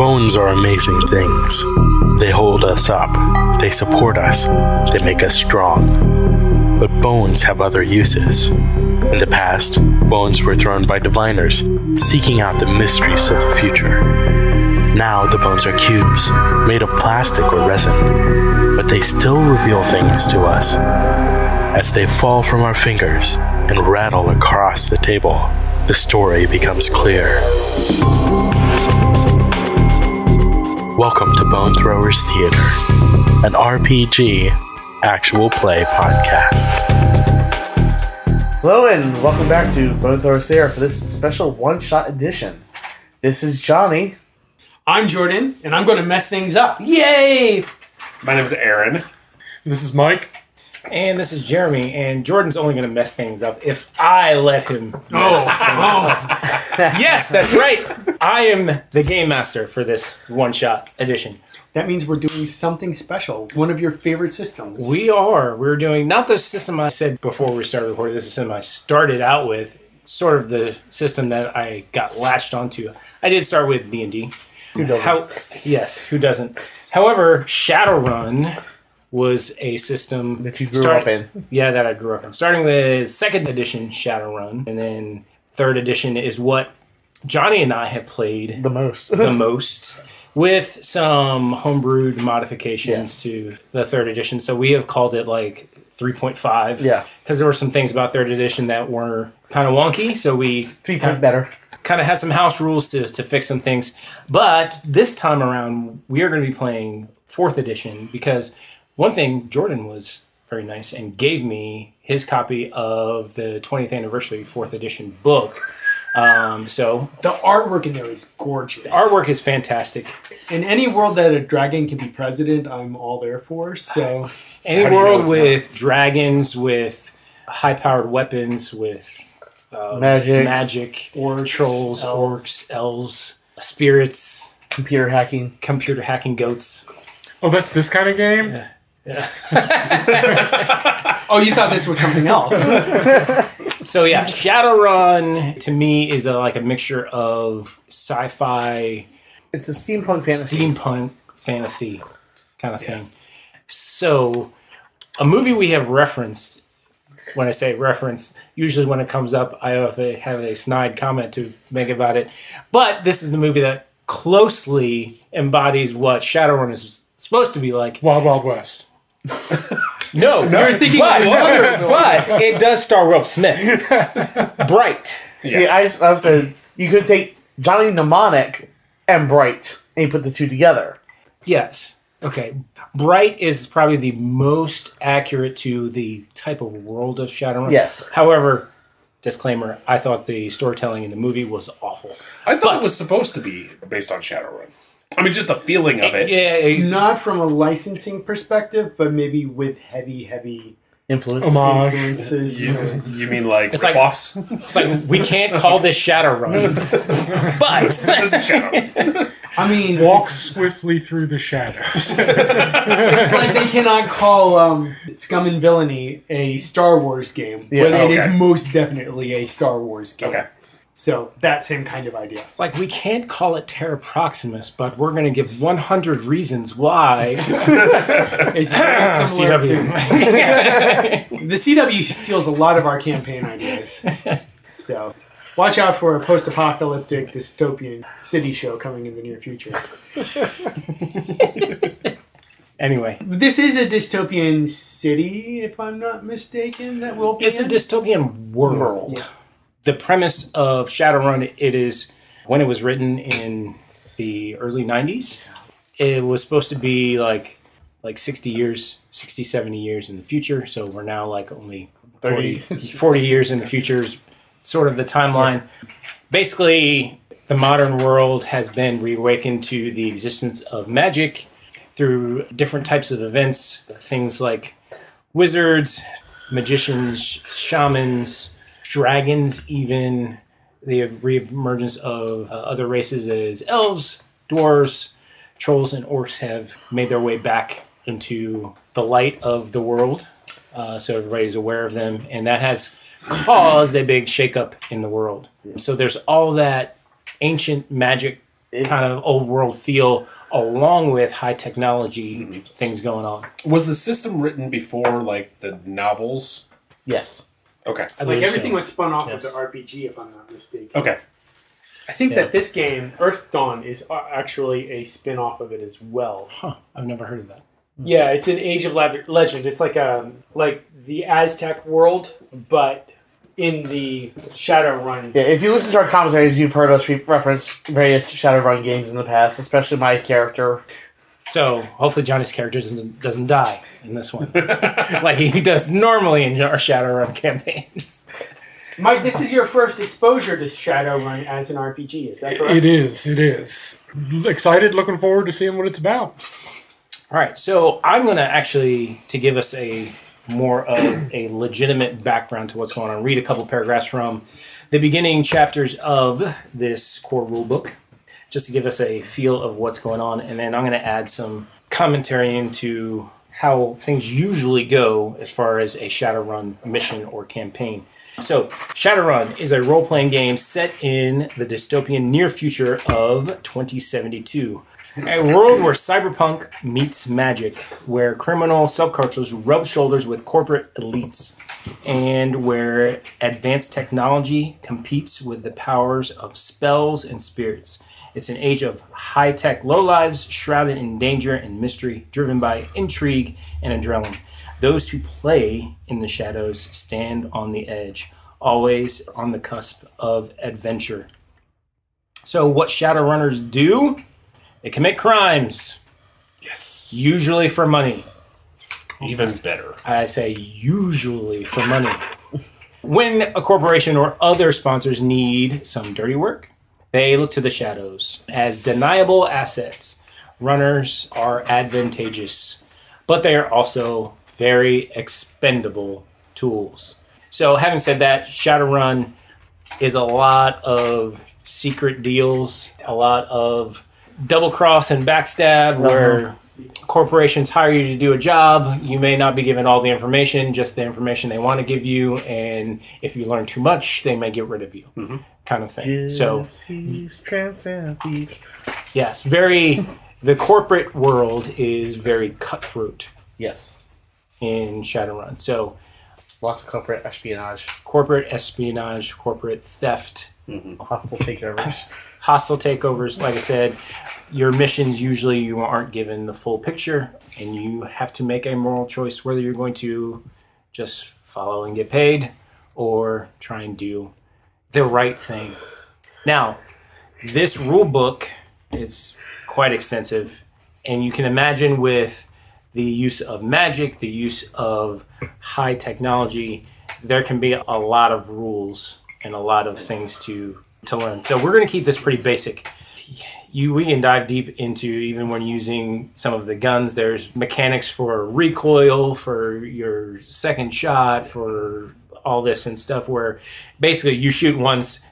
Bones are amazing things. They hold us up, they support us, they make us strong. But bones have other uses. In the past, bones were thrown by diviners, seeking out the mysteries of the future. Now the bones are cubes, made of plastic or resin, but they still reveal things to us. As they fall from our fingers and rattle across the table, the story becomes clear. Welcome to Bone Throwers Theater, an RPG actual play podcast. Hello and welcome back to Bone Throwers Theater for this special one-shot edition. This is Johnny. I'm Jordan, and I'm going to mess things up. Yay! My name is Aaron. This is Mike. And this is Jeremy, and Jordan's only going to mess things up if I let him mess things up. Yes, that's right. I am the game master for this one-shot edition. That means we're doing something special. One of your favorite systems. We're doing, not the system I said before we started recording, this is the system I started out with, sort of the system that I got latched onto. I did start with D&D. Who doesn't? Yes, who doesn't? However, Shadowrun was a system that you grew up in. Yeah, that I grew up in. Starting with 2nd edition Shadowrun, and then 3rd edition is what Johnny and I have played the most. With some homebrewed modifications to the 3rd edition. So we have called it like 3.5. Yeah. Because there were some things about 3rd edition that were kind of wonky, so we 3 better. Kind of had some house rules to fix some things. But this time around, we are going to be playing 4th edition because one thing, Jordan was very nice and gave me his copy of the 20th anniversary 4th edition book. So the artwork in there is gorgeous. The artwork is fantastic. In any world that a dragon can be president, I'm all there for. So any world with dragons, with high-powered weapons, with magic, or trolls, orcs, elves, spirits, computer hacking goats. Oh, that's this kind of game? Yeah. Oh, you thought this was something else. So yeah, Shadowrun to me is like a mixture of sci-fi. It's a steampunk fantasy kind of thing. So a movie we have referenced. When I say reference, usually when it comes up, I have a snide comment to make about it. But this is the movie that closely embodies what Shadowrun is supposed to be like. Wild Wild West. No, you're thinking but it does star Will Smith. Bright. See, I said you could take Johnny Mnemonic and Bright and you put the two together. Yes. Okay. Bright is probably the most accurate to the type of world of Shadowrun. Yes. However, disclaimer, I thought the storytelling in the movie was awful. I thought it was supposed to be based on Shadowrun. I mean, just the feeling of it. Yeah. Not from a licensing perspective, but maybe with heavy influences. You mean like rip-offs? It's like, we can't call this Shadowrun. But this is Shadowrun. I mean, walk swiftly through the shadows. It's like they cannot call Scum and Villainy a Star Wars game, but it is most definitely a Star Wars game. Okay. So that same kind of idea. Like, we can't call it Terra Proximus, but we're going to give 100 reasons why. It's very similar to the CW steals a lot of our campaign ideas. So watch out for a post-apocalyptic dystopian city show coming in the near future. Anyway. This is a dystopian city, if I'm not mistaken, that will be It's a dystopian world. Yeah. The premise of Shadowrun, it is, when it was written in the early 90s, it was supposed to be like 60, 70 years in the future. So we're now like only 40 years in the future is sort of the timeline. Yeah. Basically, the modern world has been reawakened to the existence of magic through different types of events, things like wizards, magicians, shamans, dragons, even the reemergence of other races as elves, dwarves, trolls, and orcs have made their way back into the light of the world. So everybody's aware of them, and that has caused a big shakeup in the world. So there's all that ancient magic kind of old world feel, along with high technology things going on. Was the system written before, like, the novels? Yes. Okay. Like everything was spun off of the RPG, if I'm not mistaken. Okay. I think that this game, Earth Dawn, is actually a spin-off of it as well. Huh. I've never heard of that. Yeah, it's an Age of Legend. It's like the Aztec world, but in the Shadowrun. Yeah, if you listen to our commentaries, you've heard us reference various Shadowrun games in the past, especially my character. So hopefully Johnny's character doesn't die in this one, like he does normally in our Shadowrun campaigns. Mike, this is your first exposure to Shadowrun as an RPG, is that correct? It is. Excited, looking forward to seeing what it's about. All right, so I'm going to actually, to give us a more of a legitimate background to what's going on, read a couple paragraphs from the beginning chapters of this core rulebook, just to give us a feel of what's going on, and then I'm going to add some commentary into how things usually go as far as a Shadowrun mission or campaign. So, Shadowrun is a role-playing game set in the dystopian near future of 2072. A world where cyberpunk meets magic, where criminal subcultures rub shoulders with corporate elites, and where advanced technology competes with the powers of spells and spirits. It's an age of high-tech lowlives, shrouded in danger and mystery, driven by intrigue and adrenaline. Those who play in the shadows stand on the edge, always on the cusp of adventure. So what Shadowrunners do? They commit crimes. Yes. Usually for money. Even better. I say usually for money. When a corporation or other sponsors need some dirty work, they look to the shadows. As deniable assets, runners are advantageous, but they are also very expendable tools. So having said that, Shadowrun is a lot of secret deals, a lot of double cross and backstab, where corporations hire you to do a job. You may not be given all the information, just the information they want to give you, and if you learn too much, they may get rid of you, kind of thing. Gypsies, tramps, and thieves. Yes, the corporate world is very cutthroat Yes. in Shadowrun. So Lots of corporate espionage. Corporate theft, Hostile takeovers. hostile takeovers. Like I said, your missions, usually you aren't given the full picture, and you have to make a moral choice whether you're going to just follow and get paid or try and do the right thing. Now, this rule book is quite extensive, and you can imagine with the use of magic, the use of high technology, there can be a lot of rules and a lot of things to learn. So we're going to keep this pretty basic. We can dive deep into, even when using some of the guns, there's mechanics for recoil, for your second shot, for all this and stuff, where basically you shoot once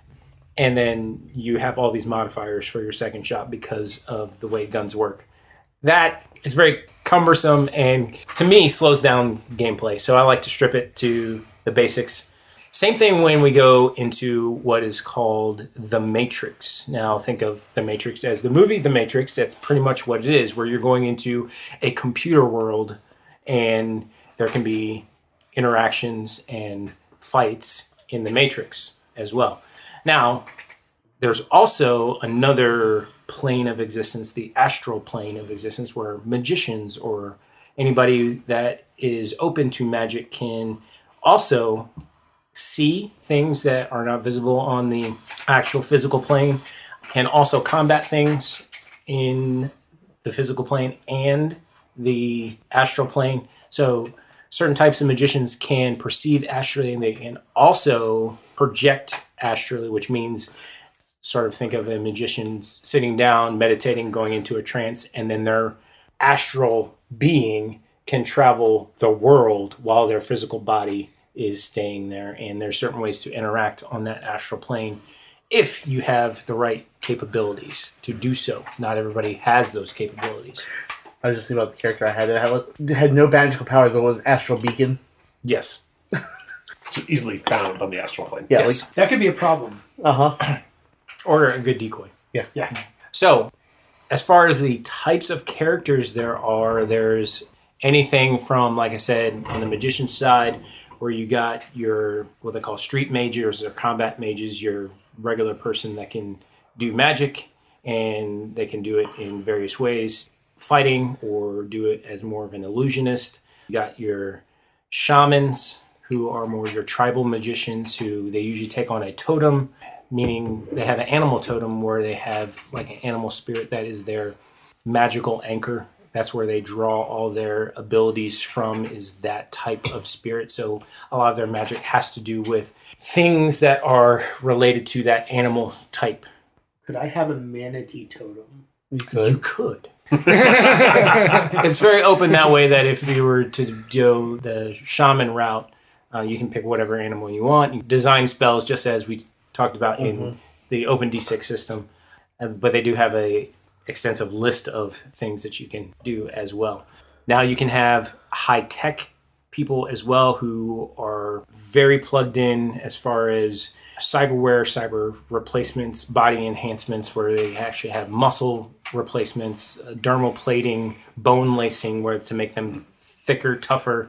and then you have all these modifiers for your second shot because of the way guns work. That is very cumbersome and, to me, slows down gameplay. So I like to strip it to the basics. Same thing when we go into what is called The Matrix. Now, think of The Matrix as the movie The Matrix. That's pretty much what it is, where you're going into a computer world and there can be interactions and fights in The Matrix as well. Now, there's also another plane of existence, the astral plane of existence, where magicians or anybody that is open to magic can also see things that are not visible on the actual physical plane, can also combat things in the physical plane and the astral plane. So certain types of magicians can perceive astrally, and they can also project astrally, which means sort of think of a magician sitting down, meditating, going into a trance, and then their astral being can travel the world while their physical body is staying there. And there's certain ways to interact on that astral plane if you have the right capabilities to do so. Not everybody has those capabilities. I was just thinking about the character I had that had no magical powers, but was an astral beacon. Yes. So easily found on the astral plane. Yeah, Yes. That could be a problem. Uh-huh. Or a good decoy. Yeah. So, as far as the types of characters there's anything from, like I said, on the magician side, where you got your, what they call street mages or combat mages, your regular person that can do magic, and they can do it in various ways, fighting or do it as more of an illusionist. You got your shamans, who are more your tribal magicians, who they usually take on a totem, meaning they have an animal totem where they have like an animal spirit that is their magical anchor. That's where they draw all their abilities from, is that type of spirit. So a lot of their magic has to do with things that are related to that animal type. Could I have a manatee totem? You could. It's very open that way, that if you were to do the shaman route, you can pick whatever animal you want. You design spells just as we talked about in the Open D6 system. But they do have a extensive list of things that you can do as well. Now you can have high-tech people as well who are very plugged in as far as cyberware, cyber replacements, body enhancements, where they actually have muscle replacements, dermal plating, bone lacing, where to make them thicker, tougher,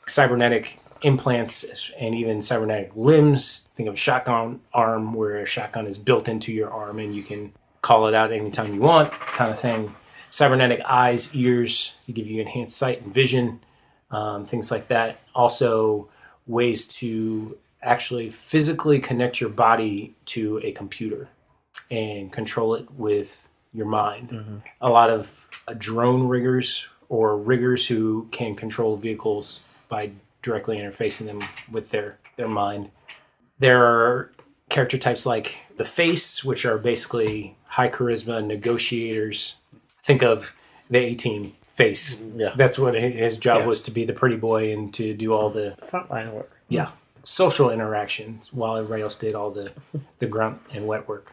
cybernetic implants, and even cybernetic limbs. Think of a shotgun arm, where a shotgun is built into your arm and you can call it out anytime you want, kind of thing. Cybernetic eyes, ears to give you enhanced sight and vision, things like that. Also, ways to actually physically connect your body to a computer and control it with your mind. A lot of drone riggers or riggers who can control vehicles by directly interfacing them with their mind. There are character types like the Face, which are basically high charisma negotiators. Think of the A-Team Face. Yeah. That's what his job was, to be the pretty boy and to do all the Frontline work. Yeah. Social interactions, while everybody else did all the grunt and wet work.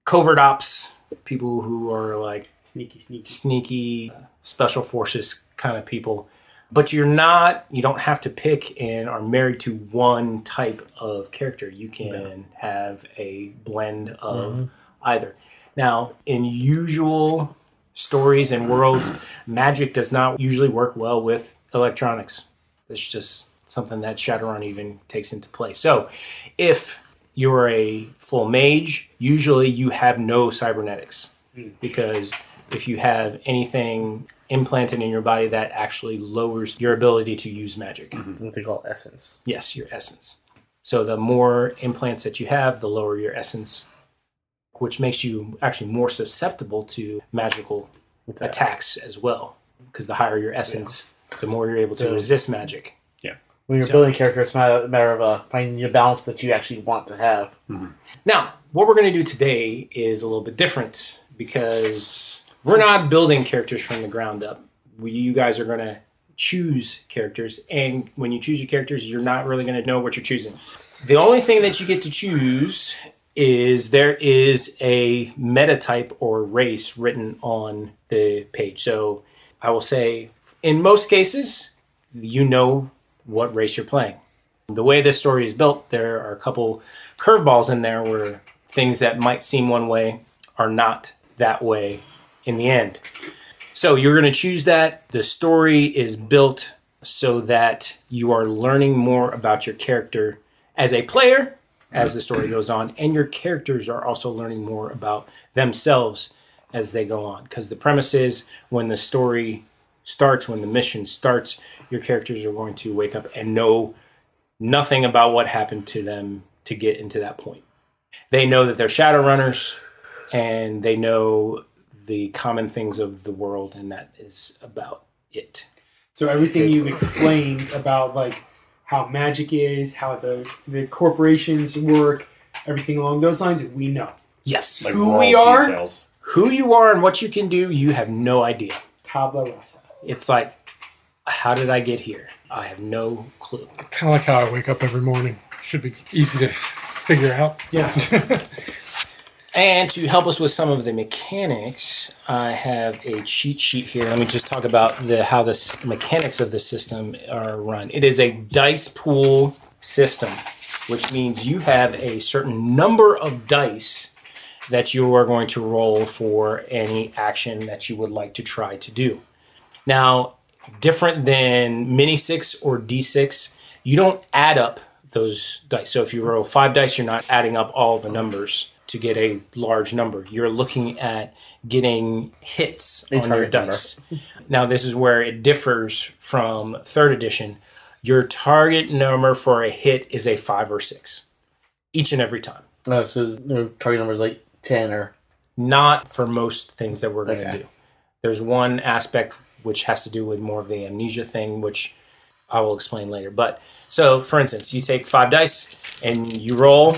Covert ops, people who are like sneaky, special forces kind of people. But you don't have to pick and are married to one type of character. You can have a blend of either. Now, in usual stories and worlds, magic does not usually work well with electronics. It's just something that Shadowrun even takes into play. So, if you're a full mage, usually you have no cybernetics, because if you have anything implanted in your body, that actually lowers your ability to use magic. What they call essence. Yes, your essence. So the more implants that you have, the lower your essence, which makes you actually more susceptible to magical attacks as well. Because the higher your essence, the more you're able to resist magic. When you're building a character, it's a matter of finding the balance that you actually want to have. Now, what we're going to do today is a little bit different, because we're not building characters from the ground up. You guys are going to choose characters, and when you choose your characters, you're not really going to know what you're choosing. The only thing that you get to choose is there is a meta type or race written on the page. So I will say, in most cases, you know what race you're playing. The way this story is built, there are a couple curveballs in there where things that might seem one way are not that way in the end. So you're going to choose that. The story is built so that you are learning more about your character as a player as the story goes on, and your characters are also learning more about themselves as they go on. Because the premise is, when the story starts, when the mission starts, your characters are going to wake up and know nothing about what happened to them to get into that point. They know that they're Shadowrunners, and they know the common things of the world, and that is about it. So everything you've explained about like how magic is, how the corporations work, everything along those lines, we know. Yes. Like Who we are, details. Who you are and what you can do, you have no idea. tabla rasa. It's like, how did I get here? I have no clue. Kind of like how I wake up every morning. Should be easy to figure out. Yeah. And to help us with some of the mechanics, I have a cheat sheet here. Let me just talk about how the mechanics of the system are run. It is a dice pool system, which means you have a certain number of dice that you are going to roll for any action that you would like to try to do. Now, different than mini 6 or d6, you don't add up those dice. So if you roll 5 dice, you're not adding up all the numbers to get a large number. You're looking at getting hits on your dice. Now, this is where it differs from 3rd edition. Your target number for a hit is a 5 or 6 each and every time. Oh, so the target number is like 10 or... Not for most things that we're going to do. There's one aspect which has to do with more of the amnesia thing, which I will explain later. But, so, for instance, you take 5 dice and you roll,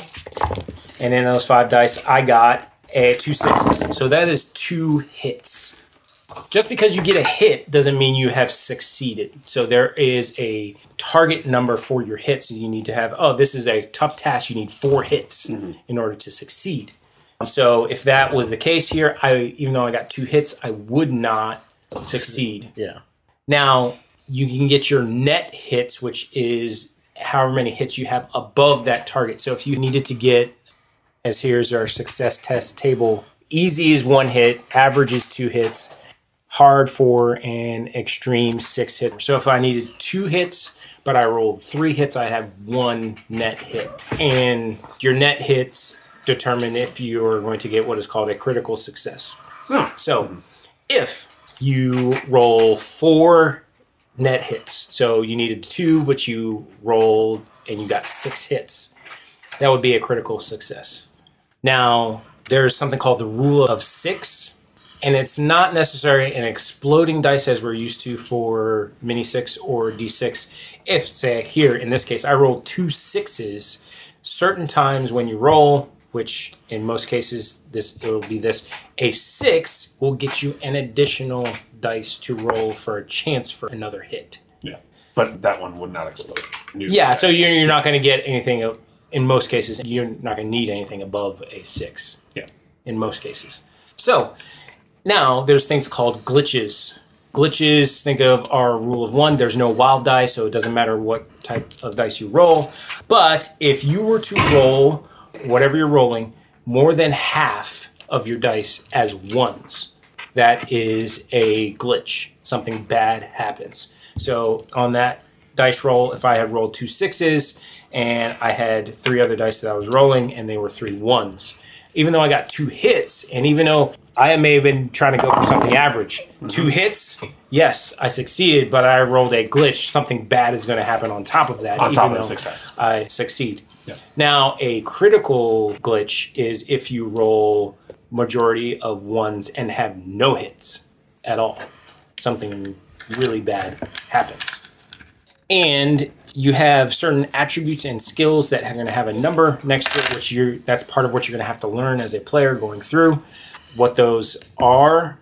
and in those 5 dice, I got 2 6s. So that is 2 hits. Just because you get a hit doesn't mean you have succeeded. So there is a target number for your hits. So you need to have, this is a tough task. You need 4 hits in order to succeed. So if that was the case here, even though I got 2 hits, I would not succeed. Yeah. Now, you can get your net hits, which is however many hits you have above that target. So if you needed to get, as here's our success test table, easy is 1 hit, average is 2 hits, hard 4, and extreme 6 hits. So if I needed 2 hits, but I rolled 3 hits, I'd have 1 net hit. And your net hits determine if you're going to get what is called a critical success. So if you roll 4 net hits, so you needed 2, but you rolled and you got 6 hits, that would be a critical success. Now, there's something called the rule of 6, and it's not necessarily an exploding dice as we're used to for mini 6 or d6. If, say, here, in this case, I rolled 2 6s, certain times when you roll, which in most cases, a 6 will get you an additional dice to roll for a chance for another hit. Yeah, but that one would not explode. Yeah, so you're not going to get anything, in most cases, you're not going to need anything above a 6. Yeah. In most cases. So, now there's things called glitches. Glitches, think of our rule of 1. There's no wild dice, so it doesn't matter what type of dice you roll. But if you were to roll whatever you're rolling, more than half of your dice as 1s, that is a glitch. Something bad happens. So on that dice roll, if I had rolled 2 6s and I had 3 other dice that I was rolling and they were 3 1s, even though I got 2 hits, and even though I may have been trying to go for something average, 2 hits, yes, I succeeded, but I rolled a glitch. Something bad is going to happen on top of that, on top of the success. I succeed. Yeah. Now, a critical glitch is if you roll majority of 1s and have no hits at all. Something really bad happens. And you have certain attributes and skills that are going to have a number next to it, which that's part of what you're going to have to learn as a player going through. What those are,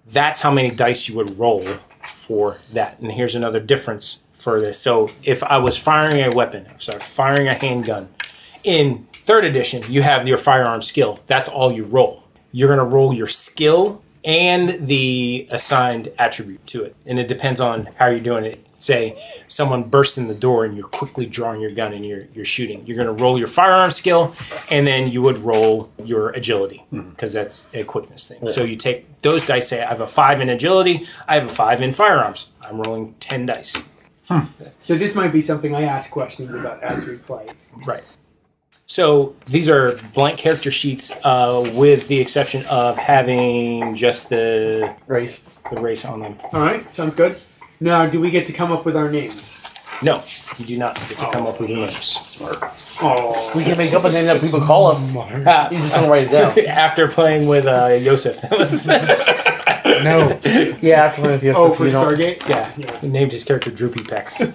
that's how many dice you would roll for that. And here's another difference for this. So if I was firing a weapon, firing a handgun, in 3rd edition, you have your firearm skill. That's all you roll. You're going to roll your skill and the assigned attribute to it. And it depends on how you're doing it. Say someone bursts in the door and you're quickly drawing your gun and you're shooting. You're going to roll your firearm skill, and then you would roll your agility, because that's a quickness thing. Yeah. So you take those dice, say I have a 5 in agility, I have a 5 in firearms. I'm rolling 10 dice. So this might be something I ask questions about as we play. Right. So these are blank character sheets, with the exception of having just the race on them. All right, sounds good. Now, do we get to come up with our names? No, you do not get to come up with names. Smart. Oh, we can make up a name that people call us. You just don't write it down. After playing with Yosef. That was no. Yeah, after playing with Yosef. Oh, for Stargate? Yeah. He named his character Droopy Pecs.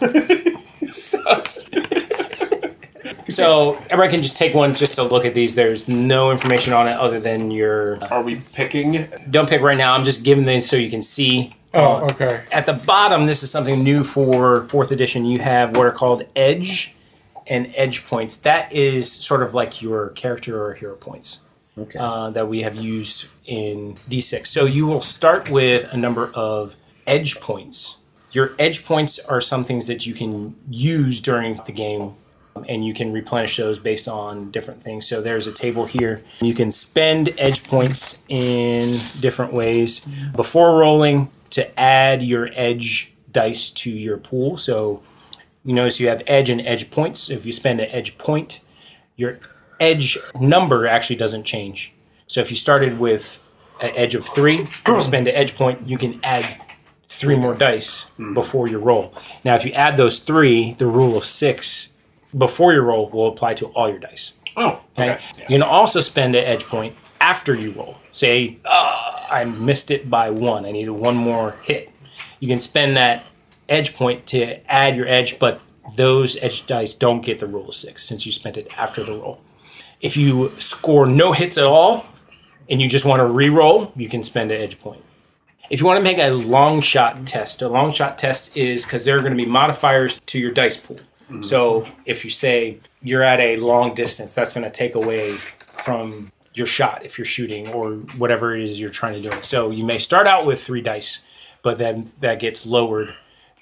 So everyone can just take one just to look at these. There's no information on it other than your... Are we picking? Don't pick right now. I'm just giving these so you can see. Oh, okay. At the bottom, this is something new for 4th edition. You have what are called edge and edge points. That is sort of like your character or hero points. Okay. That we have used in D6. So you will start with a number of edge points. Your edge points are some things that you can use during the game and you can replenish those based on different things. So there's a table here. You can spend edge points in different ways before rolling to add your edge dice to your pool. So you notice you have edge and edge points. If you spend an edge point, your edge number actually doesn't change. So if you started with an edge of 3, you spend an edge point, you can add 3 more dice before your roll. Now if you add those 3, the rule of 6 before your roll will apply to all your dice. Oh, okay. You can also spend an edge point after you roll. Say, I missed it by 1. I needed 1 more hit. You can spend that edge point to add your edge, but those edge dice don't get the rule of 6 since you spent it after the roll. If you score no hits at all and you just want to re-roll, you can spend an edge point. If you want to make a long shot test is because there are going to be modifiers to your dice pool. So if you say you're at a long distance, that's going to take away from your shot if you're shooting or whatever it is you're trying to do. So you may start out with 3 dice, but then that gets lowered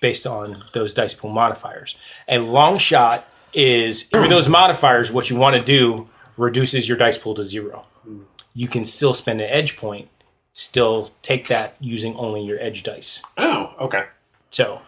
based on those dice pool modifiers. A long shot is, with those modifiers, what you want to do reduces your dice pool to 0. You can still spend an edge point, still take that using only your edge dice. Oh, okay. So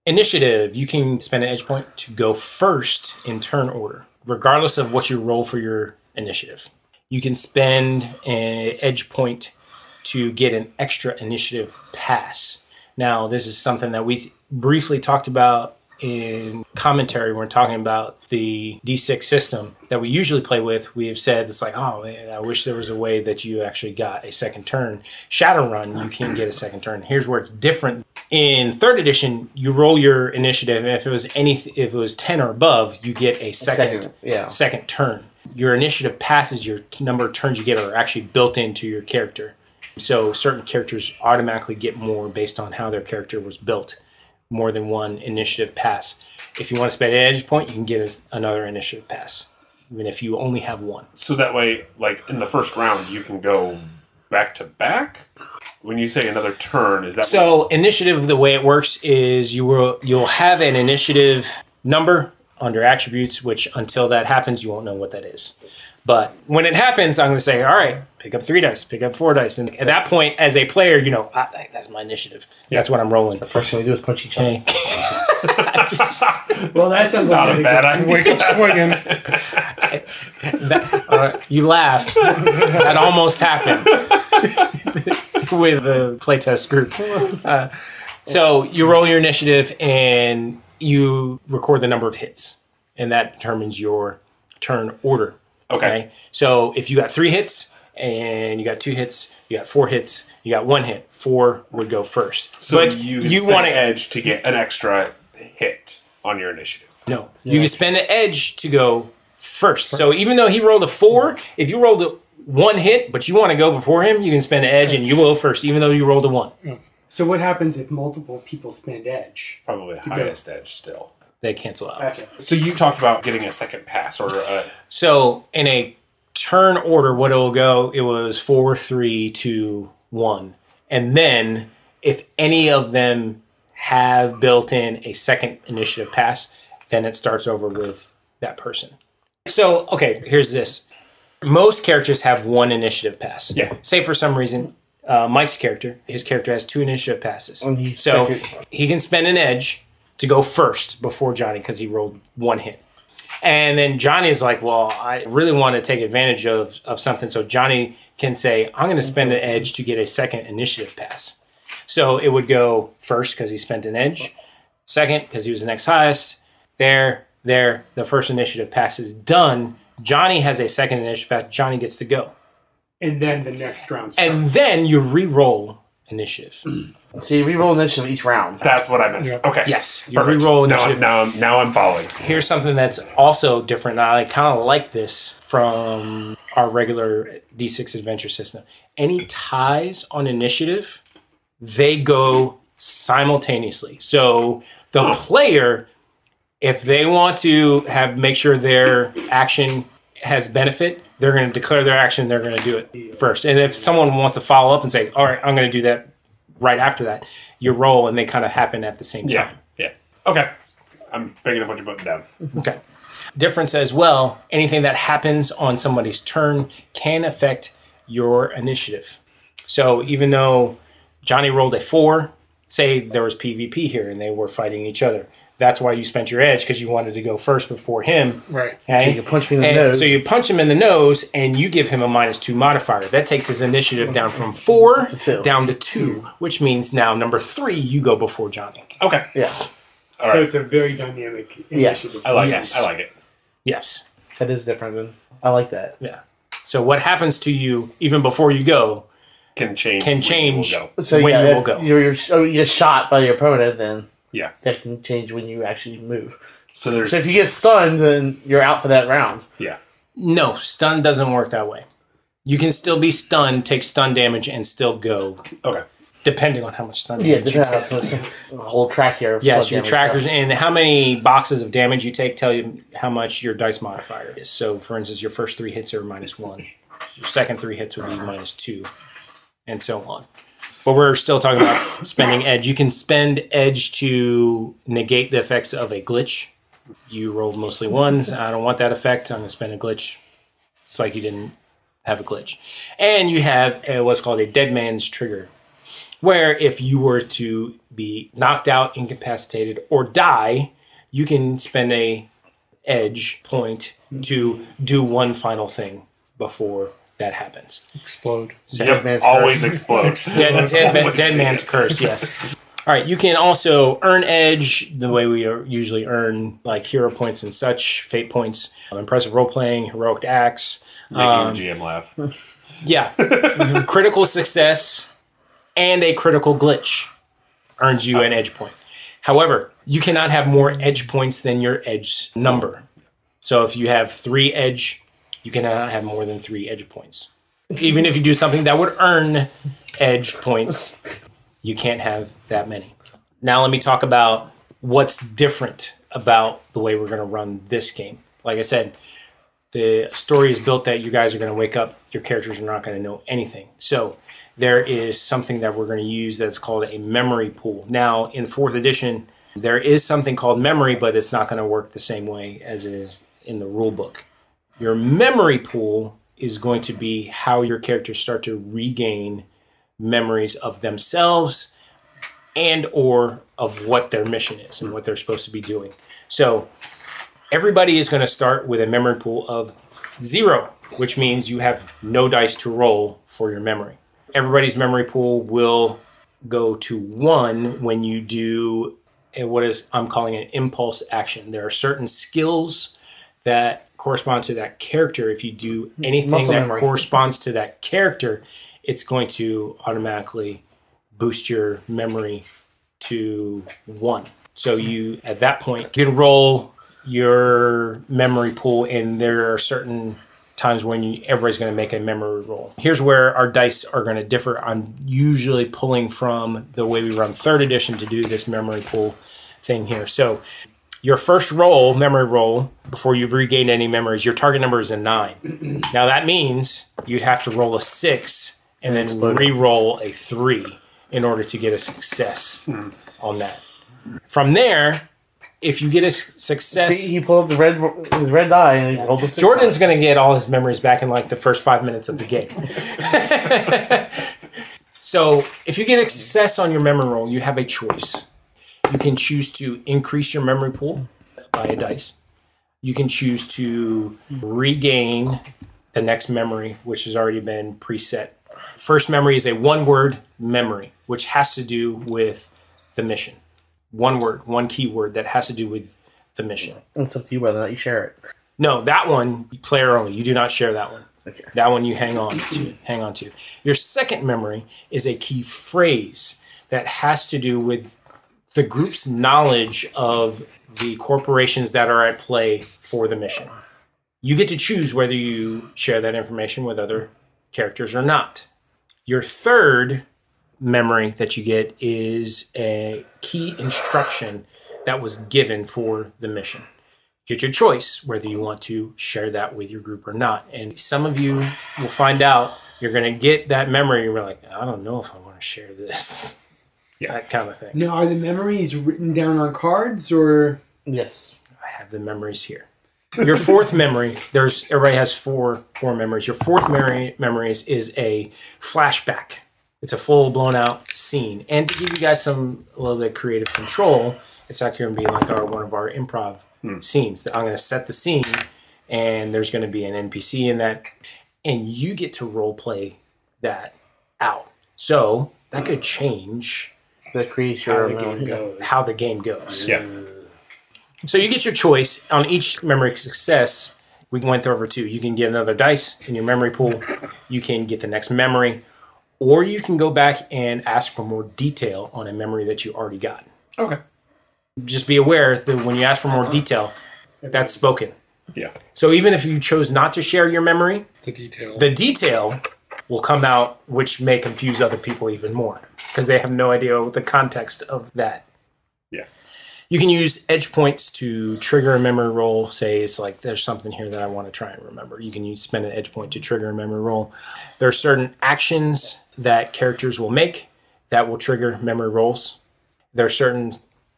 initiative, you can spend an edge point to go first in turn order, regardless of what you roll for your initiative. You can spend an edge point to get an extra initiative pass. Now, this is something that we briefly talked about in commentary. We're talking about the D6 system that we usually play with. We have said it's like, oh man, I wish there was a way that you actually got a second turn. Shadowrun, you can get a second turn. Here's where it's different. In 3rd edition, you roll your initiative, and if it was 10 or above, you get a second turn. Your initiative passes, your number of turns you get are actually built into your character. So certain characters automatically get more based on how their character was built. More than 1 initiative pass. If you want to spend an edge point, you can get another initiative pass, even if you only have 1. So that way, like in the first round, you can go back to back. When you say another turn, is that so? Initiative, the way it works is you'll have an initiative number under attributes, which until that happens, you won't know what that is. But when it happens, I'm going to say, all right, pick up 3 dice, pick up 4 dice. And at that point, as a player, you know, that's my initiative. Yeah. That's what I'm rolling. The first thing we do is punch each other. Well, that sounds not a bad idea. Wake up swinging. You laugh. That almost happened with the playtest group. So you roll your initiative and you record the number of hits. And that determines your turn order. Okay. So if you got 3 hits and you got 2 hits, you got 4 hits, you got 1 hit, 4 would go first. So but you want an edge to get an extra hit on your initiative. No. You can spend an edge to go first. So even though he rolled a 4, if you rolled a 1 hit, but you want to go before him, you can spend an edge and you will first, even though you rolled a 1. So what happens if multiple people spend edge? Probably the highest edge still. They cancel out. Okay. So you talked about getting a second pass or So in a turn order, what it will go, it was 4, 3, 2, 1. And then if any of them have built in a second initiative pass, then it starts over with that person. So, okay, here's this. Most characters have 1 initiative pass. Yeah. Say for some reason, Mike's character, his character has 2 initiative passes. So he can spend an edge to go first before Johnny because he rolled 1 hit. And then Johnny's like, well, I really want to take advantage of something. So Johnny can say, I'm going to spend an edge to get a second initiative pass. So it would go first because he spent an edge. Second, because he was the next highest. There, the first initiative pass is done. Johnny has a second initiative pass. Johnny gets to go. And then the next round starts. And then you re-roll initiative. So you re-roll initiative each round. That's what I missed. Yeah. Okay. Yes. You Perfect. re-roll initiative. Now I'm following. Here's something that's also different. I kind of like this from our regular D6 adventure system. Any ties on initiative, they go simultaneously. So the player, if they want to make sure their action has benefit, they're going to declare their action. They're going to do it first. And if someone wants to follow up and say, all right, I'm going to do that right after that, you roll and they kind of happen at the same time. Yeah. Okay. I'm picking up what you're putting down. Okay. Difference as well, anything that happens on somebody's turn can affect your initiative. So even though Johnny rolled a 4, say there was PvP here and they were fighting each other. That's why you spent your edge, because you wanted to go first before him. Right. Okay? So you punch me in the nose. So you punch him in the nose, and you give him a -2 modifier. That takes his initiative down from 4 down to 2, which means now number 3, you go before Johnny. Okay. Yeah. So it's a very dynamic initiative. I like it. I like it. Yes. That is different. Than, I like that. Yeah. So what happens to you even before you go can change. When you So will yeah, go. You're get shot by your opponent, then Yeah. that can change when you actually move. So there's. So if you get stunned, then you're out for that round. Yeah. No, stun doesn't work that way. You can still be stunned, take stun damage, and still go. Okay. Depending on how much stun Yeah, damage you take. so it's a whole track here. Of Yes, stun your damage trackers stuff. and how many boxes of damage you take tell you how much your dice modifier is. So, for instance, your first 3 hits are -1. Your second 3 hits would be -2, and so on. But we're still talking about spending edge. You can spend edge to negate the effects of a glitch. You rolled mostly 1s. I don't want that effect. I'm going to spend a glitch. It's like you didn't have a glitch. And you have what's called a dead man's trigger, where if you were to be knocked out, incapacitated, or die, you can spend a edge point to do one final thing before that happens. Explode. Yep, always explodes. Dead man's curse, yes. All right, you can also earn edge the way we usually earn, like hero points and such, fate points, impressive role-playing, heroic acts. Making the GM laugh. Yeah. Critical success and a critical glitch earns you an edge point. However, you cannot have more edge points than your edge number. So if you have 3 edge, you cannot have more than 3 edge points. Even if you do something that would earn edge points, you can't have that many. Now let me talk about what's different about the way we're going to run this game. Like I said, the story is built that you guys are going to wake up, your characters are not going to know anything. So there is something that we're going to use that's called a memory pool. Now, in 4th edition, there is something called memory, but it's not going to work the same way as it is in the rule book. Your memory pool is going to be how your characters start to regain memories of themselves and or of what their mission is and what they're supposed to be doing. So everybody is going to start with a memory pool of 0, which means you have no dice to roll for your memory. Everybody's memory pool will go to 1 when you do what is I'm calling an impulse action. There are certain skills that correspond to that character. If you do anything that corresponds to that character, it's going to automatically boost your memory to 1. So you, at that point, can roll your memory pool, and there are certain times when everybody's going to make a memory roll. Here's where our dice are going to differ. I'm usually pulling from the way we run 3rd edition to do this memory pool thing here. So your first roll, memory roll, before you've regained any memories, your target number is a 9. Now that means you'd have to roll a 6 and then re-roll a 3 in order to get a success on that. From there, if you get a success... See, he pulled up his red die and he rolled the 6. Jordan's going to get all his memories back in like the first 5 minutes of the game. So if you get a success on your memory roll, you have a choice. You can choose to increase your memory pool by a dice. You can choose to regain the next memory, which has already been preset. First memory is a 1-word memory, which has to do with the mission. 1 word, 1 keyword that has to do with the mission. It's up to you whether or not you share it. No, that one, player only. You do not share that one. Okay. That one you hang on to. Your second memory is a key phrase that has to do with the group's knowledge of the corporations that are at play for the mission. You get to choose whether you share that information with other characters or not. Your third memory that you get is a key instruction that was given for the mission. You get your choice whether you want to share that with your group or not. And some of you will find out you're going to get that memory and you're like, I don't know if I want to share this. Yeah. That kind of thing. Now, are the memories written down on cards or? Yes. I have the memories here. Your fourth memory, everybody has four memories. Your fourth memories is a flashback. It's a full blown out scene. And to give you guys a little bit of creative control, it's actually going to be like one of our improv scenes. I'm going to set the scene, and there's going to be an NPC in that, and you get to role play that out. So that could change The creature. how the game goes. Yeah. So you get your choice on each memory success. We went over two. You can get another dice in your memory pool. You can get the next memory, or you can go back and ask for more detail on a memory that you already got. Okay. Just be aware that when you ask for more detail, that's spoken. Yeah. So even if you chose not to share your memory, The detail. will come out, which may confuse other people even more because they have no idea what the context of that. Yeah. You can use edge points to trigger a memory roll. Say it's like there's something here that I want to try and remember. You can spend an edge point to trigger a memory roll. There are certain actions that characters will make that will trigger memory rolls. There are certain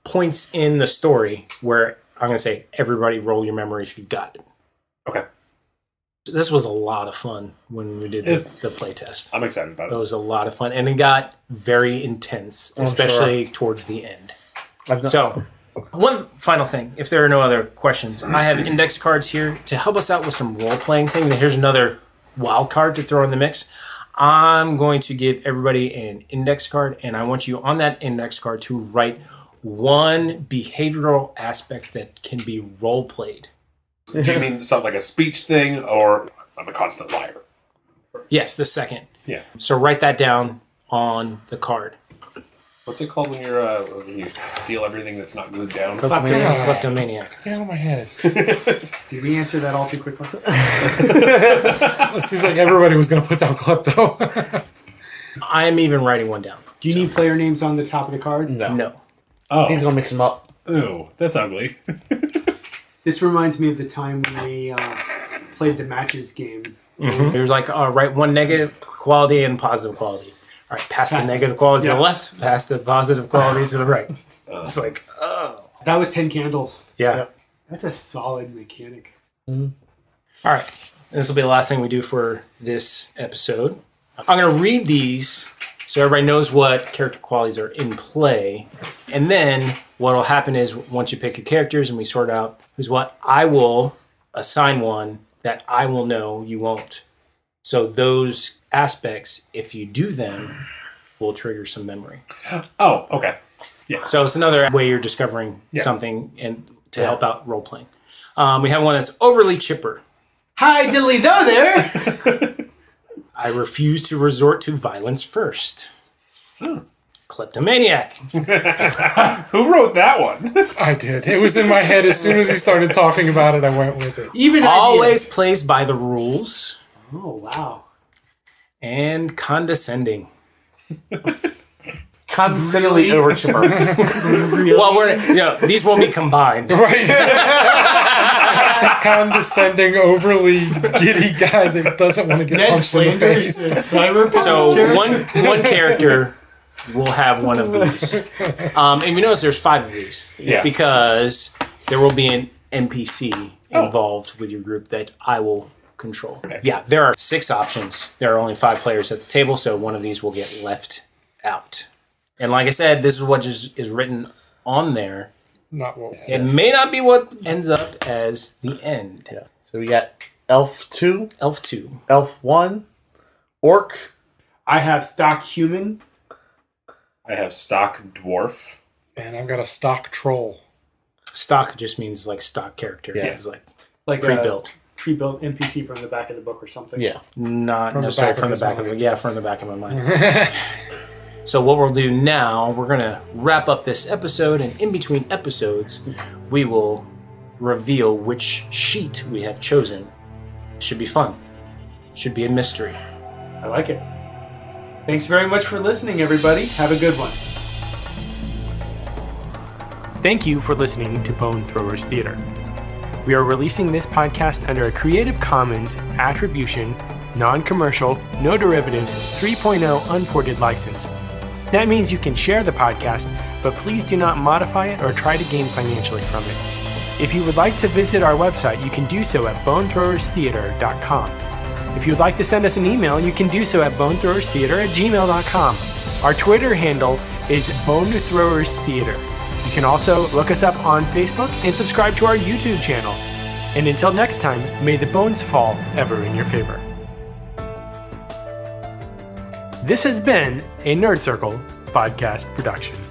points in the story where I'm going to say, everybody roll your memory if you got it. Okay. This was a lot of fun when we did the play test. I'm excited about It it. was a lot of fun, and it got very intense, especially towards the end. So, one final thing, if there are no other questions, I have index cards here to help us out with some role-playing thing. Here's another wild card to throw in the mix. I'm going to give everybody an index card, and I want you on that index card to write one behavioral aspect that can be role-played. Do you mean something like a speech thing, or I'm a constant liar? Yes, the second. Yeah. So write that down on the card. What's it called when when you steal everything that's not glued down? Kleptomaniac. Get out of my head. Did we answer that all too quickly? It seems like everybody was going to put down klepto. I am even writing one down. Do you need player names on the top of the card? No. Oh. He's gonna mix them up. Ooh, that's ugly. This reminds me of the time when we played the matches game. There's like, write one negative quality and positive quality. All right, pass the negative quality to the left, pass the positive quality to the right. It's like, oh. That was 10 candles. Yeah. That's a solid mechanic. All right. This will be the last thing we do for this episode. I'm going to read these so everybody knows what character qualities are in play. And then what will happen is once you pick your characters and we sort out who's what, I will assign one that I will know you won't. So those aspects, if you do them, will trigger some memory. Oh, okay. Yeah. So it's another way you're discovering something and to help out role playing. We have one that's overly chipper. Hi, diddly do there! I refuse to resort to violence first. Kleptomaniac. Who wrote that one? I did. It was in my head as soon as he started talking about it. I went with it. Even Always plays by the rules. Oh, wow. And condescending. Condescendingly over chipper. Well, these won't be combined. Right. Condescending, overly giddy guy that doesn't want to get punched in the face. So one character will have one of these. And you notice there's 5 of these. Yes. Because there will be an NPC involved with your group that I will control. Okay. Yeah, there are 6 options. There are only 5 players at the table, so one of these will get left out. And like I said, this is what is written on there. Not what. It may not be what ends up as the end. Yeah. So we got Elf 2, Elf 2. Elf 1, Orc. I have stock human. I have stock dwarf. And I've got a stock troll. Stock just means like stock character. Yeah. It's like Pre-built pre-built. NPC from the back of the book or something. Yeah. Not From the necessarily back from of the his back of mind. it. Yeah, from the back of my mind. So what we'll do now, we're going to wrap up this episode, and in between episodes, we will reveal which sheet we have chosen. Should be fun. Should be a mystery. I like it. Thanks very much for listening, everybody. Have a good one. Thank you for listening to Bone Throwers Theater. We are releasing this podcast under a Creative Commons Attribution, Non-Commercial, No Derivatives 3.0 Unported license. That means you can share the podcast, but please do not modify it or try to gain financially from it. If you would like to visit our website, you can do so at bonethrowerstheater.com. If you would like to send us an email, you can do so at bonethrowerstheater@gmail.com. Our Twitter handle is bonethrowerstheater. You can also look us up on Facebook and subscribe to our YouTube channel. And until next time, may the bones fall ever in your favor. This has been a Nerd Circle podcast production.